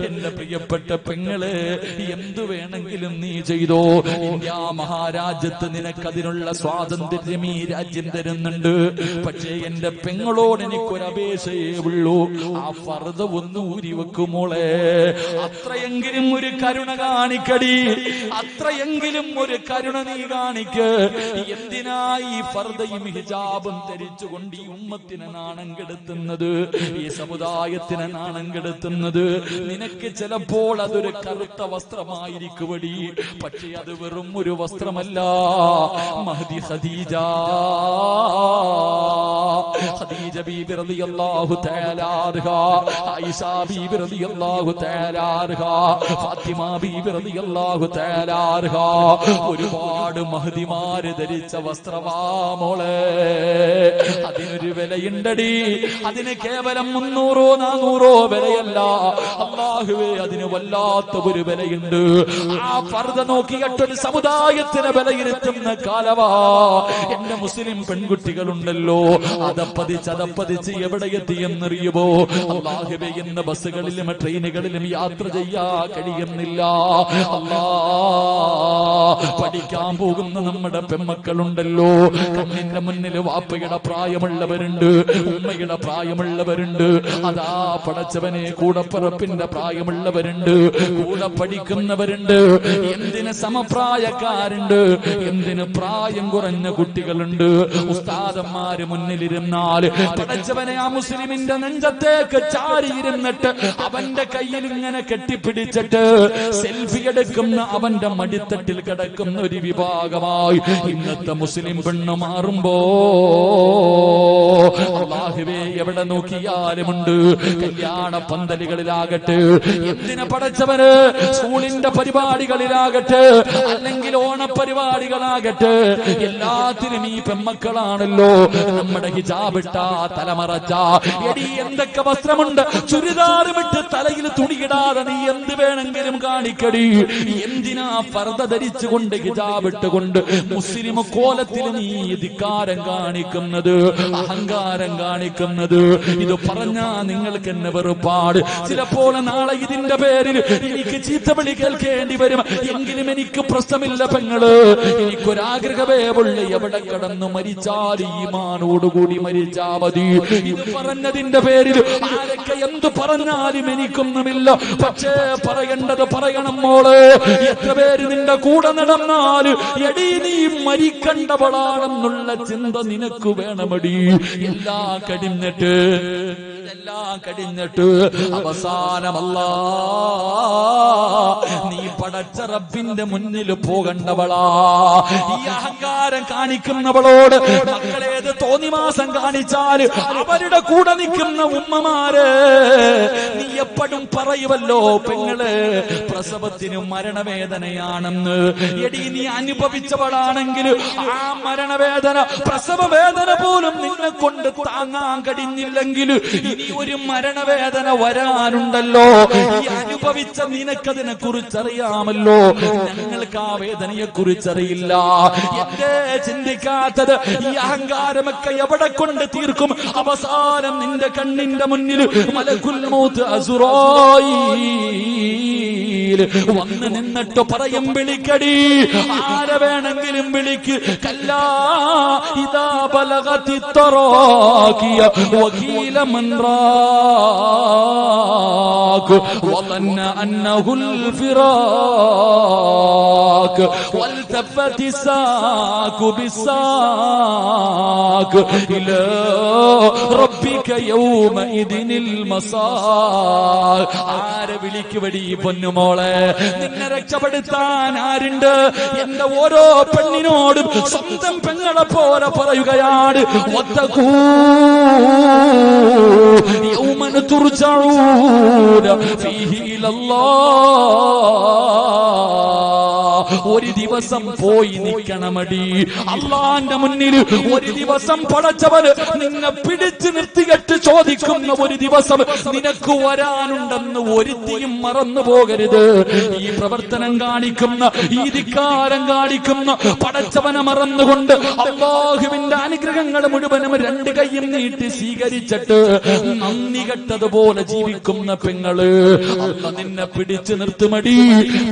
എന്റെ പ്രിയപ്പെട്ട പെങ്ങളെ, എന്തു വേണമെങ്കിലും നീ ചെയ്തോ. ഇന്ത്യ മഹാരാജ്യത്ത് നിനക്കതിനുള്ള സ്വാതന്ത്ര്യം ഈ രാജ്യം തരുന്നുണ്ട്. പക്ഷേ എന്റെ പെങ്ങളോട് എനിക്കൊരപേക്ഷയേ ഉള്ളൂ, ആ ഫർദ ഒന്ന് ഊരി വെക്കുമോളെ. അത്രയെങ്കിലും ഒരു കരുണ കാണിക്കടി, അത്രയെങ്കിലും ഒരു കരുണ നീ കാണിക്ക്. എന്തിനായി ഫർദയും ഹിജാബും ധരിച്ചുകൊണ്ട് ഈ ഉമ്മത്തിനെ നാണം കെടുത്തുന്നത്, ഈ സമുദായത്തിനെ നാണം കെടുത്തുന്നത്? നിനക്ക് ചിലപ്പോൾ അതൊരു കറുത്ത വസ്ത്രമായിരിക്കുവടി, പക്ഷെ അത് വെറും ഒരു വസ്ത്രമല്ല. മഹദി ഖദീജ ബീബി റളിയല്ലാഹു തആല അൻഹാ, ആയിഷ ബീബി റളിയല്ലാഹു തആല അൻഹാ, ഫാത്തിമ ബീബി റളിയല്ലാഹു തആല അൻഹാ, ഒരുപാട് മഹദിമാര് ധരിച്ച വസ്ത്രമാ മോളെ. അതിനൊരു വിലയുണ്ടടി. അതിന് കേവലം 300, 400 വിലയല്ല. അല്ലാഹുവേ, അതിന് വല്ലാത്ത ഒരു വിലയുണ്ട്. ആ ഫർദ നോക്കിയിട്ടൊരു സമുദായത്തിന് വിലയിരുത്തുന്ന കാലവാ. എന്റെ മുസ്ലിം പെൺകുട്ടികളുണ്ടല്ലോ, അതപ്പതിച്ച് എവിടെ എത്തിയെന്നറിയുമോ? അല്ലാഹുവേ, ഇന്ന് ബസ്സുകളിലും ട്രെയിനുകളിലും യാത്ര ചെയ്യാൻ കഴിയുന്നില്ല. അല്ലാ, പഠിക്കാൻ പോകുന്ന നമ്മുടെ പെൺമക്കളുണ്ടല്ലോ, കണ്ണിന്റെ മുന്നിൽ വാപ്പയുടെ പ്രായമുള്ളവരുണ്ട്, ഉമ്മയുടെ പ്രായമുള്ളവരുണ്ട്. അതാ പടച്ചവനെ, കൂടപ്പിറപ്പിന്റെ പ്രായമുള്ളവരുണ്ട്, കൂടെ പഠിക്കുന്നവരുണ്ട്, എന്തിന് സമപ്രായക്കാരുണ്ട്, എന്തിന് പ്രായം കുറഞ്ഞ കുട്ടികളുണ്ട്. ഉസ്താദന്മാര് മുന്നിലിരുന്നാൽ പടച്ചവനെ ആ മുസ്ലിമിന്റെ നെഞ്ചത്തേക്ക് ചാരിയിരുന്നിട്ട് അവന്റെ കയ്യിൽ ഇങ്ങനെ കെട്ടിപ്പിടിച്ചിട്ട് സെൽഫി എടുക്കുന്ന അവന്റെ മടിത്തട്ടിൽ കിടക്കുന്ന ഒരു വിഭാഗമായി ഇന്നത്തെ മുസ്ലിം പെണ്ണ് മാറുമ്പോ അല്ലാഹുവേ, എവിടെ നോക്കിയാലുമുണ്ട്. കല്യാണ പന്തലുകളിലാകട്ടെ, എന്തിനെ പടച്ചവന് സ്കൂളിന്റെ പരിപാടികളിലാകട്ടെ, അല്ലെങ്കിൽ ഓണപരിപാടികളാകട്ടെ, എല്ലാത്തിനും ഈ പെമ്മക്കളാണല്ലോ. നമ്മുടെ ഹിജാബിട്ട, തലമറച്ച, എടി എന്തൊക്കെ വസ്ത്രമുണ്ട്, ചുരിദാർ വിട്ട് തലയിൽ തുണിയിടാതെ നീ എന്ത് വേണമെങ്കിലും കാണിക്കടി. എന്തിനാ ഫർദ ധരിച്ചുകൊണ്ട് ഹിജാബിട്ടുകൊണ്ട് മുസ്ലിം കോലത്തിൽ നീ ധിക്കാരം കാണിക്കുന്നത്, അഹങ്കാരം കാണിക്കുന്നത്? ഇത് പറഞ്ഞാ നിങ്ങൾക്ക് എന്നെ വെറുപ്പാട്. ചിലപ്പോൾ നാളെ ഇതിന്റെ പേരിൽ എനിക്ക് ചീത്തവിളി കേൾക്കേണ്ടി വരും. എങ്കിലും എനിക്ക് പ്രശ്നമില്ല പെങ്ങള്, എനിക്കൊരാഗ്രഹമേ ഉള്ളു, എവിടെ കടന്നു മരിച്ചാൽ ഈമാനോടുകൂടി മരിച്ചാ മതി. ഇത് പറഞ്ഞതിന്റെ പേരിൽ ആരൊക്കെ എന്ത് പറഞ്ഞാലും എനിക്കൊന്നുമില്ല. പക്ഷേ പറയേണ്ടത് പറയണം മോളെ. എത്ര പേര് നിന്റെ കൂടെ നടന്നാല് എടി നീ മരിക്കണ്ടവളാണെന്നുള്ള ചിന്ത നിനക്ക് വേണമടി. എല്ലാം കഴിഞ്ഞിട്ട് അവസാനമല്ല, നീ പടച്ച റബ്ബിന്റെ മുന്നിൽ പോകണ്ടവളാ. ഈ അഹങ്കാരം കാണിക്കുന്നവളോട് മക്കളേത് തോന്നിമാസം കാണിച്ചാൽ അവരുടെ കൂടെ നിൽക്കുന്ന ഉമ്മമാര് നീ എപ്പോഴും പറയുമല്ലോ, പെങ്ങള് പ്രസവത്തിന് മരണവേദനയാണെന്ന്. എടി നീ അനുഭവിച്ചവളാണെങ്കിൽ ആ മരണവേദന, പ്രസവ വേദന പോലും നിന്നെ നിന്നെ കൊണ്ട് താങ്ങാൻ കഴിഞ്ഞില്ലെങ്കിൽ ഇനി ഒരു മരണവേദന വരാനുണ്ടല്ലോ. ഈ അനുഭവിച്ച നിനക്കതിനെ കുറിച്ചറിയാമല്ലോ, ഞങ്ങൾക്ക് ആ വേദനയെ കുറിച്ചറിയില്ല. എന്തേ ചിന്തിക്കാത്തത്? ഈ അഹങ്കാരമൊക്കെ എവിടെ കൊണ്ട് തീർക്കും? അവസാനം നിന്റെ കണ്ണിന്റെ മുന്നിൽ മലക്കുൽ മൗത്ത് അസ്റായീൽ വന്ന് നിന്നിട്ട് പറയും, വിളിക്കടി, ആരെ വേണമെങ്കിലും വിളിക്ക്. കല്ലാ ഇദാ ബലഗതി തറാഖിയ വഖീല മൻ റാഖ് വظن أنه الفراق والتفت الساق بالساق إلى ربك يومئذ المساق. ആരെ വിളിക്കുവടി പൊന്നുമോളെ? നിന്നെ രക്ഷപ്പെടുത്താൻ ആരുണ്ട്? എന്റെ ഓരോ പെണ്ണിനോടും സ്വന്തം പെങ്ങളെ പോലെ പറയുകയാണ്, വത്തഖൂ യൗമൻ തുർജഊന ഫീഹി ഇലല്ലാഹ്. ഒരു ദിവസം പോയി നിൽക്കണമടി അള്ളാന്റെ മുന്നിൽ. ഒരു ദിവസം പടച്ചവന് നിന്നെ പിടിച്ചു നിർത്തിയിട്ട് ചോദിക്കുന്ന ഒരു ദിവസം നിനക്ക് വരാനുണ്ടെന്ന് ഒരുത്തിയും മറന്നു പോകരുത്. ഈ പ്രവർത്തനം കാണിക്കുന്ന, ഈ ധിക്കാരം കാണിക്കുന്ന പടച്ചവനെ മറന്നുകൊണ്ട് അല്ലാഹുവിന്റെ അനുഗ്രഹങ്ങൾ മുഴുവനും രണ്ട് കൈയും നീട്ടി സ്വീകരിച്ചിട്ട് നന്ദി കെട്ടതുപോലെ ജീവിക്കുന്ന പെങ്ങള് അല്ല നിന്നെ പിടിച്ചു നിർത്തുമടി.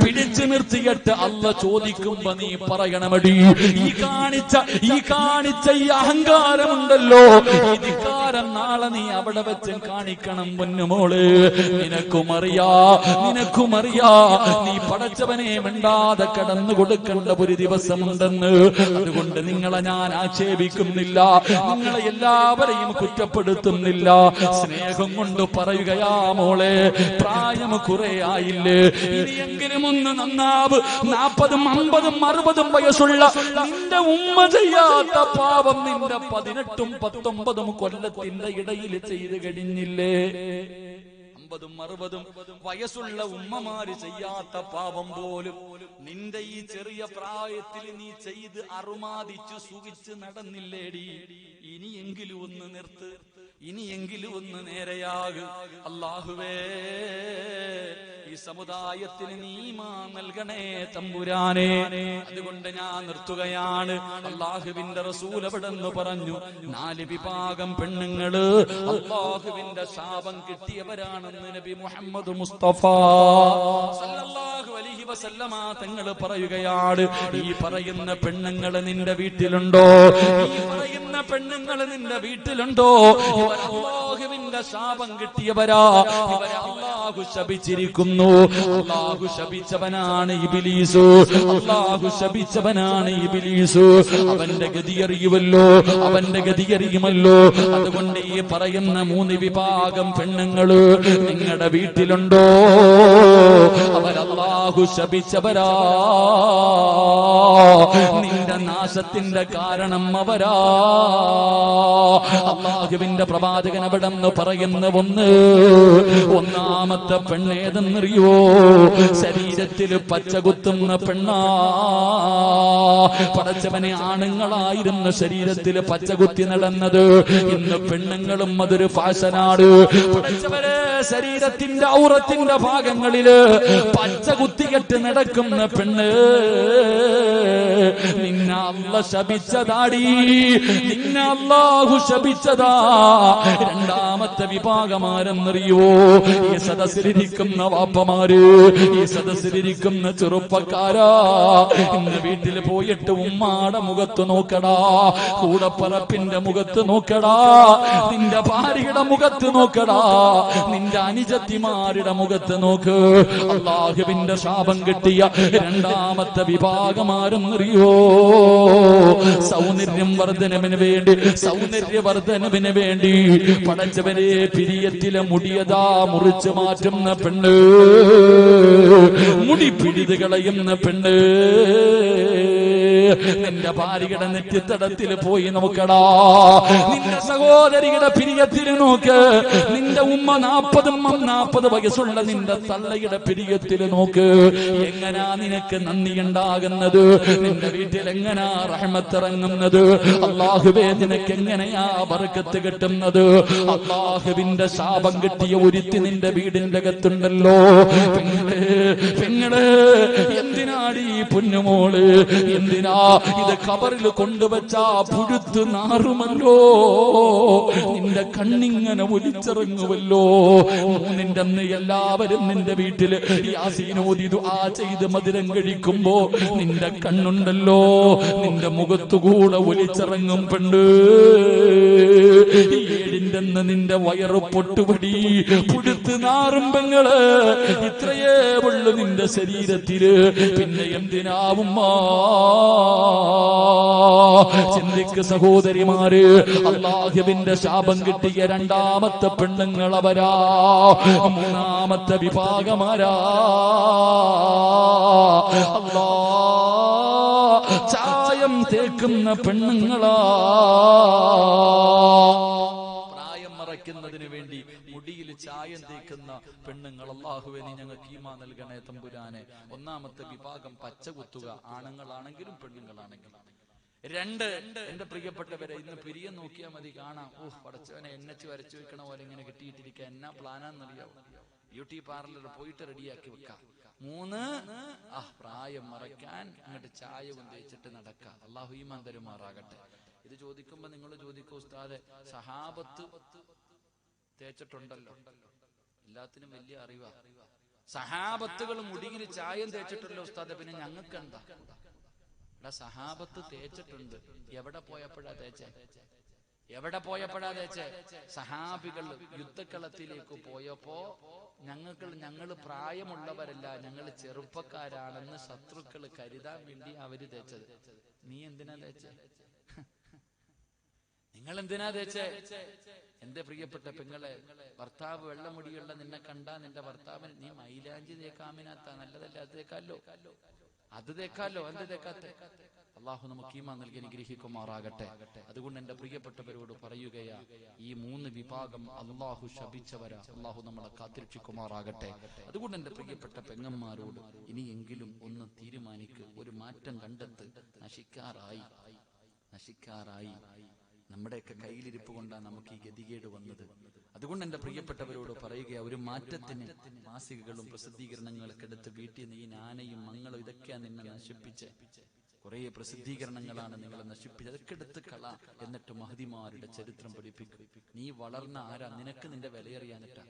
പിടിച്ചു നിർത്തിയിട്ട് അല്ല ചോദിക്കുമ്പോ നീ പറയണമടി, ഈ കാണിച്ച ഈ അഹങ്കാരമുണ്ടല്ലോ, ഈ ധിക്കാരം നാളെ നീ അവിടെ വെച്ച് കാണിക്കണം പൊന്നുമോള്. നിനക്കുമറിയാ നീ പടച്ചവനെ മിണ്ടാതെ കടന്നു കൊടുക്കേണ്ട ഒരു ദിവസമുണ്ടെന്ന്. അതുകൊണ്ട് നിങ്ങളെ ഞാൻ ആക്ഷേപിക്കുന്നില്ല, നിങ്ങളെ എല്ലാവരെയും കുറ്റപ്പെടുത്തുന്നില്ല. സ്നേഹം കൊണ്ട് പറയുകയാ മോളെ, പ്രായം കുറെ ആയില്ലേ, ഇനിയെങ്കിലും ഒന്ന് നന്നാവ്. 40, 50, 60 വയസ്സുള്ള നിന്റെ ഉമ്മ ചെയ്യാത്ത പാപം നിന്റെ 18, 19 കൊല്ലത്തിന്റെ ഇടയിൽ ചെയ്ത് കഴിഞ്ഞില്ലേ? 50, 60 വയസ്സുള്ള ഉമ്മമാര് ചെയ്യാത്ത പാപം പോലും നിന്റെ ഈ ചെറിയ പ്രായത്തിൽ നീ ചെയ്ത് അറുമാദിച്ചു സുഖിച്ച് നടന്നില്ലേടി? ഇനിയെങ്കിലും ഒന്ന് നിർത്ത്, ഇനിയെങ്കിലും ഒന്ന് നേരെയാകും. അല്ലാഹുവേ, ഈ സമുദായത്തിന് നീ ഈമാൻ നൽകണേ തമ്പുരാനെ. അതുകൊണ്ട് ഞാൻ നിർത്തുകയാണ്. അല്ലാഹുവിന്റെ റസൂൽ എവിടെന്ന് പറഞ്ഞു, 4 വിഭാഗം പെണ്ണുങ്ങള് അല്ലാഹുവിന്റെ ശാപം കിട്ടിയവരാണെന്ന് നബി മുഹമ്മദ് മുസ്തഫ സല്ലല്ലാഹു അലൈഹി വസല്ലമ തങ്ങൾ പറയുകയാണ്. ഈ പറയുന്ന പെണ്ണുങ്ങള് നിന്റെ വീട്ടിലുണ്ടോ? ഈ പറയുന്ന പെണ്ണുങ്ങള് നിന്റെ വീട്ടിലുണ്ടോ? ഇവർ അല്ലാഹുവിന്റെ ശാപം കിട്ടിയവരാ. ഇവരെ അല്ലാഹു ശപിച്ചിരിക്കുന്നു. അല്ലാഹു ശപിച്ചവനാണ് ഇബ്ലീസ്. അല്ലാഹു ശപിച്ചവനാണ് ഇബ്ലീസ്. അവന്റെ ഗതി അറിയുമല്ലോ, അവന്റെ ഗതി അറിയുമല്ലോ. അതുകൊണ്ട് ഈ പറയുന്ന 3 വിഭാഗം പെണ്ണുങ്ങള് നിങ്ങളുടെ വീട്ടിലുണ്ടോ? അവരല്ലാഹു ശപിച്ചവരാ. നിന്റെ നാശത്തിന്റെ കാരണം അവരാ. അല്ലാഹുവിന്റെ പ്രവാചകൻ അവിടെന്ന് പറയുന്ന ഒന്നാമത്തെ പെണ്ണേതെന്നറിയോ? ശരീരത്തിൽ പച്ച കുത്തുന്ന പെണ്ണാ. പടച്ചവനെ, ആണുങ്ങളായിരുന്നു ശരീരത്തിൽ പച്ച കുത്തി നടന്നത്. ഇന്ന് പെണ്ണുങ്ങളും അതൊരു ഫാഷനാണ്. പടച്ചവരെ, ശരീരത്തിന്റെ ഔറത്തിന്റെ ഭാഗങ്ങളില് പച്ച കുത്തികെട്ട് നടക്കുന്ന പെണ്ണ്, നിന്നെ അല്ല ശപിച്ചതാടി, നിന്നെ അല്ലാഹു ശപിച്ചതാ. രണ്ടാമത്തെ വിഭാഗമാരെന്നറിയോ? ഈ സദസ്സിലിരിക്കുന്ന വാപ്പമാര്, ഈ സദസ്സിലിരിക്കുന്ന ചെറുപ്പക്കാരാ, ഇന്ന് വീട്ടിൽ പോയിട്ട് ഉമ്മാടെ മുഖത്ത് നോക്കടാ, കൂടപ്പറപ്പിന്റെ മുഖത്ത് നോക്കടാ, നിന്റെ ഭാര്യയുടെ മുഖത്ത് നോക്കടാ, നിന്റെ അനുജത്തിമാരുടെ മുഖത്ത് നോക്ക്. അല്ലാഹുവിന്റെ ശാപം കിട്ടിയ രണ്ടാമത്തെ വിഭാഗമാരെന്നറിയോ? സൗന്ദര്യവർദ്ധനവിന് വേണ്ടി പടച്ചവരെ പിരിയത്തിലെ മുടിയതാ മുറിച്ചു മാറ്റുന്ന പെണ്ണ്, മുടി പിടിത് കളയുന്ന പെണ്ണ്. നിന്റെ ഭാര്യയുടെ നെറ്റിത്തടത്തിൽ പോയി നോക്കടാ, നിന്റെ സഹോദരിയുടെ പിരിയത്തിൽ നോക്ക്, നിന്റെ ഉമ്മ 40 വയസ്സുള്ള നിന്റെ തള്ളയുടെ പിരിയത്തിൽ നോക്ക്. എങ്ങനാ നിനക്ക് നന്ദി ഉണ്ടാകുന്നത്? നിന്റെ വീട്ടിൽ എങ്ങനാ റഹ്മത്തിറങ്ങുന്നത്? അല്ലാഹുവേ നിനക്ക് എങ്ങനെയാ ബർക്കത്ത് കിട്ടുന്നത്? അല്ലാഹുവിന്റെ ശാപം കിട്ടിയ ഒരുത്തി നിന്റെ വീടിന്റെ അകത്തുണ്ടല്ലോ. പെങ്ങള് എന്തിനാടി ഈ പൊന്നുമോള്, എന്തിനാ ഇത് ഖബറിൽ കൊണ്ടുവച്ചാ പുഴുത്ത് നാറുമല്ലോ, നിന്റെ കണ്ണിങ്ങനെ ഒലിച്ചിറങ്ങുമല്ലോ. മൂന്നിന്റെ അന്ന് എല്ലാവരും നിന്റെ വീട്ടില് യാസീൻ ഓതി ദുആ ചെയ്ത് മധുരം കഴിക്കുമ്പോ നിന്റെ കണ്ണുണ്ടല്ലോ നിന്റെ മുഖത്തുകൂടെ ഒലിച്ചിറങ്ങും പെണ്ണ്. 7ന്റെ അന്ന് നിന്റെ വയറ് പൊട്ടുപടി പുഴുത്ത് നാറും പെങ്ങള്. ഇത്രയേ ഉള്ളു നിന്റെ ശരീരത്തില്, പിന്നെ എന്തിനാവുമ്മ? ചിന്തിക്ക് സഹോദരിമാര്, അല്ലാഹുവിന്റെ ശാപം കിട്ടിയ രണ്ടാമത്തെ പെണ്ണുങ്ങൾ അവരാ. മൂന്നാമത്തെ വിഭാഗമാരാ അല്ലാ ചായം തേക്കുന്ന പെണ്ണുങ്ങളാ. പ്രായം മറയ്ക്കുന്നതിന് വേണ്ടി മുടിയിൽ ചായം തേക്കുന്ന പെണ്ണുങ്ങൾ. അല്ലാഹുവേ നീ ഞങ്ങൾക്ക് ഈമാൻ നൽകണേ തമ്പുരാനെ. ഒന്നാമത്തെ വിഭാഗം പച്ച കുത്തുക, ആണുങ്ങളാണെങ്കിലും പെണ്ണുങ്ങളാണെങ്കിലും. 2, എന്റെ പ്രിയപ്പെട്ടവരെ, ഇന്ന് പിരിയം നോക്കിയാൽ മതി, കാണാം. പടച്ചവനെ എണ്ണച്ച് വരച്ചു വെക്കണ പോലെ ഇങ്ങനെ കെട്ടിയിട്ടിരിക്കുക. എന്നാ പ്ലാനാന്നറിയാവോ? ബ്യൂട്ടി പാർലർ പോയിട്ട് റെഡിയാക്കി വെക്കാം. 3, പ്രായം മറയ്ക്കാൻ അങ്ങോട്ട് ചായവും തേച്ചിട്ട് നടക്കാം. അല്ലാഹു ഈമാൻ തരുമാറാകട്ടെ. ഇത് ചോദിക്കുമ്പോ നിങ്ങൾ ചോദിക്കൂ, ഉസ്താദെ സഹാബത്ത് തേച്ചിട്ടുണ്ടല്ലോ, എല്ലാത്തിനും വലിയ അറിവാ. സഹാബത്തുകൾ മുടിയിൽ ചായം തേച്ചിട്ടല്ലോ ഉസ്താദെ, പിന്നെ ഞങ്ങൾക്ക് എന്താ? സഹാബത്ത് തേച്ചിട്ടുണ്ട്. എവിടെ പോയപ്പോഴാ തേച്ചേ? എവിടെ പോയപ്പോഴാ തേച്ചേ? സഹാബികൾ യുദ്ധക്കളത്തിലേക്ക് പോയപ്പോ ഞങ്ങൾ പ്രായമുള്ളവരല്ല, ഞങ്ങൾ ചെറുപ്പക്കാരാണെന്ന് ശത്രുക്കൾ കരുതാൻ വേണ്ടി അവര് തേച്ചത്. നീ എന്തിനാ തേച്ചേ? നിങ്ങൾ എന്തിനാ തേച്ചേ? എന്റെ പ്രിയപ്പെട്ട പെങ്ങളെ, ഭർത്താവ് വെള്ളമുടിയുള്ള നിന്നെ കണ്ടാ നിന്റെ ഭർത്താവിന് നീ മൈലാഞ്ചി തേക്കാമിനാത്ത നല്ലതല്ല, അത് തേക്കാലോ, അത് തേക്കാലോ, എന്ത് തേക്കാത്തെ? അള്ളാഹു നമുക്ക് ഈമാൻ നൽകി അനുഗ്രഹിക്കുമാറാകട്ടെ. അതുകൊണ്ട് എന്റെ പ്രിയപ്പെട്ടവരോട് പറയുകയാ, ഈ 3 വിഭാഗം അള്ളാഹു ശപിച്ചവരാ. അള്ളാഹു നമ്മളെ കാത്തിരക്ഷിക്കുമാറാകട്ടെ. അതുകൊണ്ട് എന്റെ പ്രിയപ്പെട്ട പെങ്ങന്മാരോട് ഇനിയെങ്കിലും ഒന്ന് തീരുമാനിക്ക്, ഒരു മാറ്റം കണ്ടെത്ത്. നശിക്കാറായി നമ്മുടെയൊക്കെ കയ്യിലിരിപ്പ് കൊണ്ടാണ് നമുക്ക് ഈ ഗതികേട് വന്നത്. അതുകൊണ്ട് എന്റെ പ്രിയപ്പെട്ടവരോട് പറയുക, ഒരു മാറ്റത്തിന് മാസികകളും പ്രസിദ്ധീകരണങ്ങളൊക്കെ എടുത്ത് വീട്ടിൽ നിന്ന് ഈ നാനയും മങ്ങളും ഇതൊക്കെയാണ് നിന്നെ നശിപ്പിച്ച്. കുറെ പ്രസിദ്ധീകരണങ്ങളാണ് നിങ്ങളെ നശിപ്പിച്ചത്. അതൊക്കെ എടുത്ത് കള. എന്നിട്ട് മഹദിമാരുടെ ചരിത്രം പഠിപ്പിക്കും. നീ വളർന്ന ആരാ? നിനക്ക് നിന്റെ വിലയറിയാനിട്ടാ.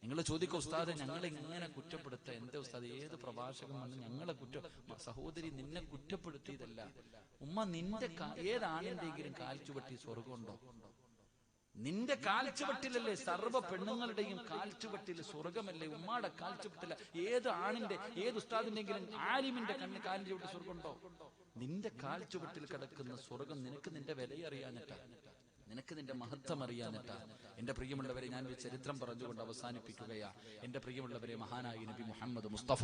നിങ്ങൾ ചോദിക്കും, ഉസ്താദെ ഞങ്ങളെ ഇങ്ങനെ കുറ്റപ്പെടുത്ത എന്താ ഉസ്താദ്? ഏത് പ്രഭാഷകൻ വന്ന് ഞങ്ങളെ സഹോദരി നിന്നെ കുറ്റപ്പെടുത്തിയതല്ല ഉമ്മ. നിന്റെ ഏതാണെന്തെങ്കിലും കാൽച്ചുവട്ടി സ്വർഗമുണ്ടോ? നിന്റെ കാൽച്ചുവട്ടിലല്ലേ സർവ്വ പെണ്ണുങ്ങളുടെയും കാൽച്ചുവട്ടിൽ സ്വർഗമല്ലേ? ഉമ്മാടെ കാൽച്ചുവട്ടില്ല. ഏത് ആണിന്റെ, ഏത് ഉസ്താദിന്റെങ്കിലും ആലിമിന്റെ കാലിന്റെ ചുവട്ടിൽ സ്വർഗമുണ്ടോ? നിന്റെ കാൽച്ചുവട്ടിൽ കിടക്കുന്ന സ്വർഗം നിനക്ക് നിന്റെ വിലയറിയാനിട്ടാ, നിനക്ക് നിന്റെ മഹത്വം അറിയാനിട്ടാ. എന്റെ പ്രിയമുള്ളവരെ, ഞാൻ ഒരു ചരിത്രം പറഞ്ഞുകൊണ്ട് അവസാനിപ്പിക്കുകയാ. എന്റെ പ്രിയമുള്ളവരെ, മഹാനായ നബി മുഹമ്മദ് മുസ്തഫ